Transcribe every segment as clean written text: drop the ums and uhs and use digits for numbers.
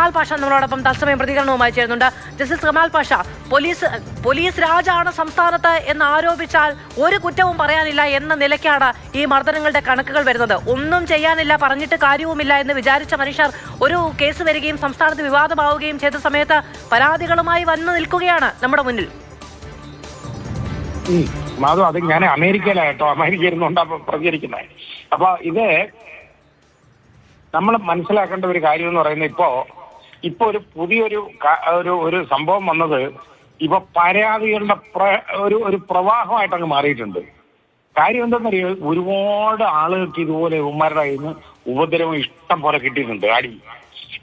കമാൽ പാഷ നമ്മളോടൊപ്പം തത്സമയം പ്രതികരണവുമായി ചേരുന്നുണ്ട്. ജസ്റ്റിസ് കമാൽ പാഷ, പോലീസ് രാജാണ് സംസ്ഥാനത്ത് എന്ന് ആരോപിച്ചാൽ ഒരു കുറ്റവും പറയാനില്ല എന്ന നിലയ്ക്കാണ് ഈ മർദ്ദനങ്ങളുടെ കണക്കുകൾ വരുന്നത്. ഒന്നും ചെയ്യാനില്ല, പറഞ്ഞിട്ട് കാര്യവുമില്ല എന്ന് വിചാരിച്ച മനുഷ്യർ ഒരു കേസ് വരികയും സംസ്ഥാനത്ത് വിവാദമാവുകയും ചെയ്ത സമയത്ത് പരാതികളുമായി വന്നു നിൽക്കുകയാണ് നമ്മുടെ മുന്നിൽ. മാധു, അത് ഞാൻ അമേരിക്കയിലായിട്ടോ, അമേരിക്കയിൽ നിന്നുണ്ടാ പ്രചരിക്കുന്നത്. അപ്പൊ ഇത് നമ്മൾ മനസ്സിലാക്കേണ്ട ഒരു കാര്യം എന്ന് പറയുന്നത്, ഇപ്പൊ ഒരു പുതിയൊരു ഒരു സംഭവം വന്നത് ഇപ്പൊ പരാതികളുടെ ഒരു പ്രവാഹമായിട്ട് അങ്ങ് മാറിയിട്ടുണ്ട്. കാര്യം എന്താണെന്നറിയോ, ഒരുപാട് ആളുകൾക്ക് ഇതുപോലെ ഉമ്മാരുടെ കയ്യിൽ നിന്ന് ഉപദ്രവം ഇഷ്ടം പോലെ കിട്ടിയിട്ടുണ്ട്.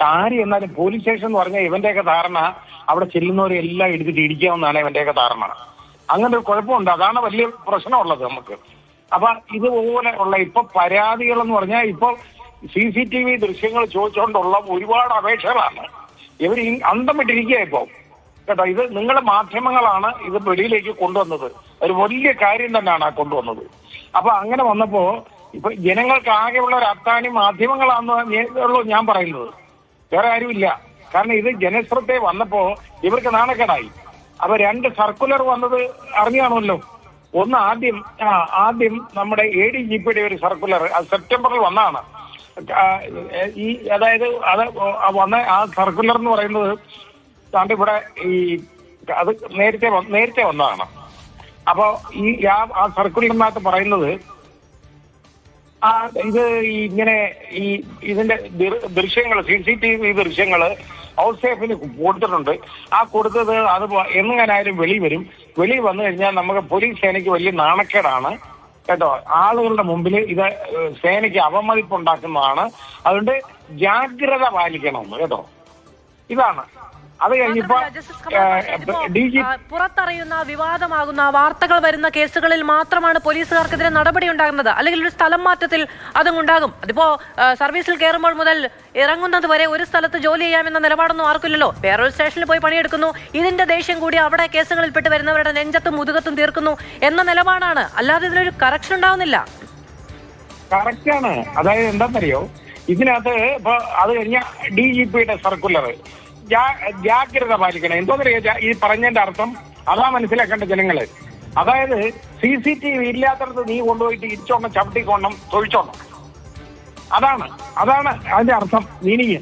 ആര് എന്നാലും പോലീസ് സ്റ്റേഷൻ എന്ന് പറഞ്ഞാൽ ഇവന്റെയൊക്കെ ധാരണ അവിടെ ചെല്ലുന്നവരെല്ലാം എടുത്തിട്ട് ഇടിക്കാമെന്നാണ് ഇവന്റെയൊക്കെ ധാരണ. അങ്ങനെ ഒരു കുഴപ്പമുണ്ട്, അതാണ് വലിയ പ്രശ്നമുള്ളത് നമുക്ക്. അപ്പൊ ഇതുപോലെ ഉള്ള ഇപ്പൊ പരാതികൾ എന്ന് പറഞ്ഞാൽ ഇപ്പൊ CCTV ദൃശ്യങ്ങൾ ചോദിച്ചുകൊണ്ടുള്ള ഒരുപാട് അപേക്ഷകളാണ്. ഇവർ അന്തം വിട്ടിരിക്കുക ഇപ്പൊ കേട്ടോ. ഇത് നിങ്ങളുടെ മാധ്യമങ്ങളാണ് ഇത് വെളിയിലേക്ക് കൊണ്ടുവന്നത്. ഒരു വലിയ കാര്യം തന്നെയാണ് ആ കൊണ്ടുവന്നത്. അപ്പൊ അങ്ങനെ വന്നപ്പോ ഇപ്പൊ ജനങ്ങൾക്ക് ആകെയുള്ള ഒരു അത്താണി മാധ്യമങ്ങളാണെന്ന് ഞാൻ പറയുന്നത്, വേറെ ആരുമില്ല. കാരണം ഇത് ജനശ്രദ്ധ വന്നപ്പോ ഇവർക്ക് നാണക്കേടായി. അപ്പൊ 2 സർക്കുലർ വന്നത് അറിയാണല്ലോ. ഒന്ന് ആദ്യം നമ്മുടെ ADGPയുടെ ഒരു സർക്കുലർ സെപ്റ്റംബറിൽ വന്നതാണ്. അതായത് അത് വന്ന ആ സർക്കുലർ എന്ന് പറയുന്നത് താണ്ട് ഇവിടെ അത് നേരത്തെ വന്നതാണ്. അപ്പോ ആ സർക്കുലറിനകത്ത് പറയുന്നത് ഇത് ഇങ്ങനെ ഇതിന്റെ ദൃശ്യങ്ങൾ CCTV ദൃശ്യങ്ങൾ ഹൗസ് സേഫിന് കൊടുത്തിട്ടുണ്ട്. കൊടുത്തത് അത് എങ്ങനായാലും വെളി വന്നു കഴിഞ്ഞാൽ നമുക്ക് പോലീസ് സേനയ്ക്ക് വലിയ നാണക്കേടാണ് കേട്ടോ. ആളുകളുടെ മുമ്പിൽ ഇത് സേനയ്ക്ക് അവമതിപ്പുണ്ടാക്കുന്നതാണ്. അതുകൊണ്ട് ജാഗ്രത പാലിക്കണം കേട്ടോ. ഇതാണ്. അത് കഴിഞ്ഞപ്പോ പുറത്തറിയുന്ന വിവാദമാകുന്ന വാർത്തകൾ വരുന്ന കേസുകളിൽ മാത്രമാണ് പോലീസുകാർക്കെതിരെ നടപടി ഉണ്ടാകുന്നത്. അല്ലെങ്കിൽ ഒരു സ്ഥലം മാറ്റത്തിൽ അതും ഉണ്ടാകും. അതിപ്പോ സർവീസിൽ കയറുമ്പോൾ മുതൽ ഇറങ്ങുന്നത് വരെ ഒരു സ്ഥലത്ത് ജോലി ചെയ്യാമെന്ന നിലപാടൊന്നും ആർക്കില്ലല്ലോ. വേറൊരു സ്റ്റേഷനിൽ പോയി പണിയെടുക്കുന്നു, ഇതിന്റെ ദേഷ്യം കൂടി അവിടെ കേസുകളിൽപ്പെട്ട് വരുന്നവരുടെ നെഞ്ചത്തും മുതുകത്തും തീർക്കുന്നു എന്ന നിലപാടാണ്. അല്ലാതെ ഇതിനൊരു കറക്ഷൻ ഉണ്ടാവുന്നില്ല. കറക്റ്റാണ്. അതായത് എന്താണെന്നറിയോ, ഇതിനകത്ത് ഇപ്പൊ അത് കഴിഞ്ഞ DGPയുടെ സർക്കുലർ ജാഗ്രത പാലിക്കണം. എന്തോന്നറിയോ ഈ പറഞ്ഞതിന്റെ അർത്ഥം? അതാ മനസ്സിലാക്കേണ്ട ജനങ്ങള്. അതായത് CCTV ഇല്ലാത്തടത്ത് നീ കൊണ്ടുപോയിട്ട് ഇരിച്ചോണം, ചവിട്ടിക്കോണം, തൊഴിച്ചോണം. അതാണ് അതിന്റെ അർത്ഥം. മീനിങ്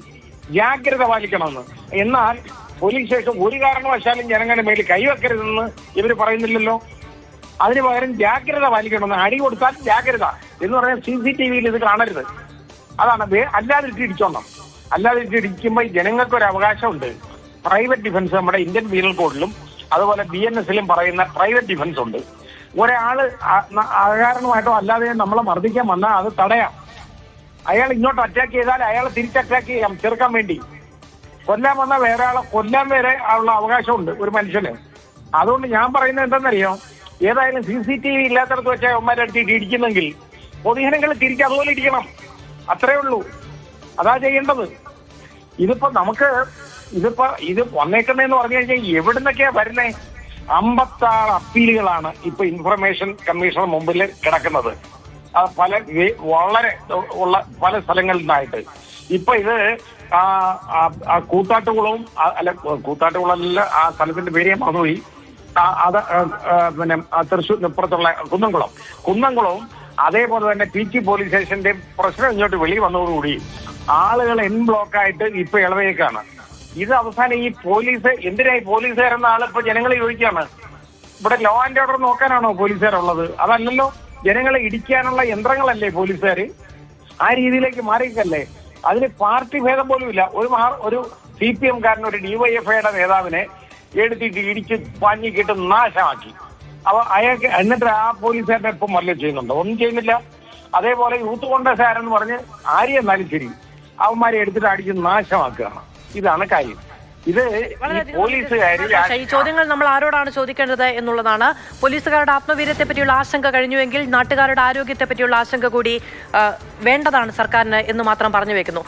ജാഗ്രത പാലിക്കണമെന്ന്. എന്നാൽ പോലീസ് സ്റ്റേഷൻ ഒരു കാരണവശാലും ജനങ്ങളുടെ മേലിൽ കൈവെക്കരുതെന്ന് ഇവര് പറയുന്നില്ലല്ലോ. അതിന് പകരം ജാഗ്രത പാലിക്കണമെന്ന്. അടി കൊടുത്താൽ ജാഗ്രത എന്ന് പറഞ്ഞാൽ CCTVയിൽ ഇത് കാണരുത്. അതാണ്. അല്ലാതിട്ട് ഇടിച്ചോണം. അല്ലാതെ ഇടിക്കുമ്പോൾ ജനങ്ങൾക്കൊരു അവകാശമുണ്ട്. പ്രൈവറ്റ് ഡിഫൻസ് നമ്മുടെ ഇന്ത്യൻ പീനൽ കോഡിലും അതുപോലെ BNS-ലും പറയുന്ന പ്രൈവറ്റ് ഡിഫൻസ് ഉണ്ട്. ഒരാള് അകാരണമായിട്ടോ അല്ലാതെ നമ്മളെ മർദ്ദിക്കാൻ വന്നാൽ അത് തടയാം. അയാൾ ഇങ്ങോട്ട് അറ്റാക്ക് ചെയ്താൽ അയാളെ തിരിച്ച് അറ്റാക്ക് ചെയ്യാം, ചെറുക്കാൻ വേണ്ടി. കൊല്ലാൻ വന്നാൽ വേറെ ആളെ കൊല്ലാൻ വരെ ഉള്ള അവകാശമുണ്ട് ഒരു മനുഷ്യന്. അതുകൊണ്ട് ഞാൻ പറയുന്നത് എന്താണെന്നറിയോ, ഏതായാലും CCTV ഇല്ലാത്തടത്ത് വെച്ചാൽ അവന്മാരടുത്തിട്ട് ഇടിക്കുന്നെങ്കിൽ പൊതുജനങ്ങൾ തിരിച്ച് അതുപോലെ ഇടിക്കണം. അത്രേ ഉള്ളൂ. അതാ ചെയ്യേണ്ടത്. ഇത് വന്നേക്കുന്നതെന്ന് പറഞ്ഞു കഴിഞ്ഞാൽ എവിടുന്നൊക്കെയാ വരുന്നേ? 56 അപ്പീലുകളാണ് ഇപ്പൊ ഇൻഫർമേഷൻ കമ്മീഷണർ മുമ്പിൽ കിടക്കുന്നത്. വളരെ ഉള്ള പല സ്ഥലങ്ങളിൽ നിന്നായിട്ട്. ഇപ്പൊ ഇത് കൂത്താട്ടുകുളവും കൂത്താട്ടുകുളമല്ല, ആ സ്ഥലത്തിന്റെ പേര് ഞാൻ മറന്നുപോയി. അത് പിന്നെ തൃശ്ശൂർ ഇപ്പുറത്തുള്ള കുന്നംകുളവും അതേപോലെ തന്നെ PG പോലീസ് സ്റ്റേഷന്റെ പ്രശ്നം ഇങ്ങോട്ട് വെളി വന്നതോടുകൂടി ആളുകൾ ബ്ലോക്കായിട്ട് ഇപ്പൊ ഇളവേക്കാണ്. ഇത് അവസാനം ഈ പോലീസ് എന്തിനായി പോലീസുകാരെന്ന ആളിപ്പോ ജനങ്ങൾ ചോദിക്കുകയാണ്, ഇവിടെ ലോ ആൻഡ് ഓർഡർ നോക്കാനാണോ പോലീസുകാരുള്ളത്? അതല്ലല്ലോ. ജനങ്ങളെ ഇടിക്കാനുള്ള യന്ത്രങ്ങളല്ലേ പോലീസുകാര്? ആ രീതിയിലേക്ക് മാറിയിട്ടല്ലേ. അതിന് പാർട്ടി ഭേദം പോലും ഇല്ല. ഒരു CPM കാരൻ ഒരു DYFIയുടെ നേതാവിനെ എടുത്തിട്ട് ഇടിച്ച് പാഞ്ഞിക്കിട്ട് നാശമാക്കി. അപ്പൊ അയാൾക്ക് എന്നിട്ട് ആ പോലീസുകാരനെ ഇപ്പം വല്ലതും ചെയ്യുന്നുണ്ടോ? ഒന്നും ചെയ്യുന്നില്ല. അതേപോലെ യൂത്ത് കോൺഗ്രസ്സുകാരെന്ന് പറഞ്ഞ് ആരെയെന്നാലും ശരി അവന്മാരെ എടുത്തിട്ട് അടിച്ച് നാശമാക്കുകയാണ്. ഇതാണ് കാര്യം. ഇത് ഈ ചോദ്യങ്ങൾ നമ്മൾ ആരോടാണ് ചോദിക്കേണ്ടത് എന്നുള്ളതാണ്. പോലീസുകാരുടെ ആത്മവീര്യത്തെ പറ്റിയുള്ള ആശങ്ക കഴിഞ്ഞുവെങ്കിൽ നാട്ടുകാരുടെ ആരോഗ്യത്തെ പറ്റിയുള്ള ആശങ്ക കൂടി വേണ്ടതാണ് സർക്കാരിന് എന്ന് മാത്രം പറഞ്ഞു വെക്കുന്നു.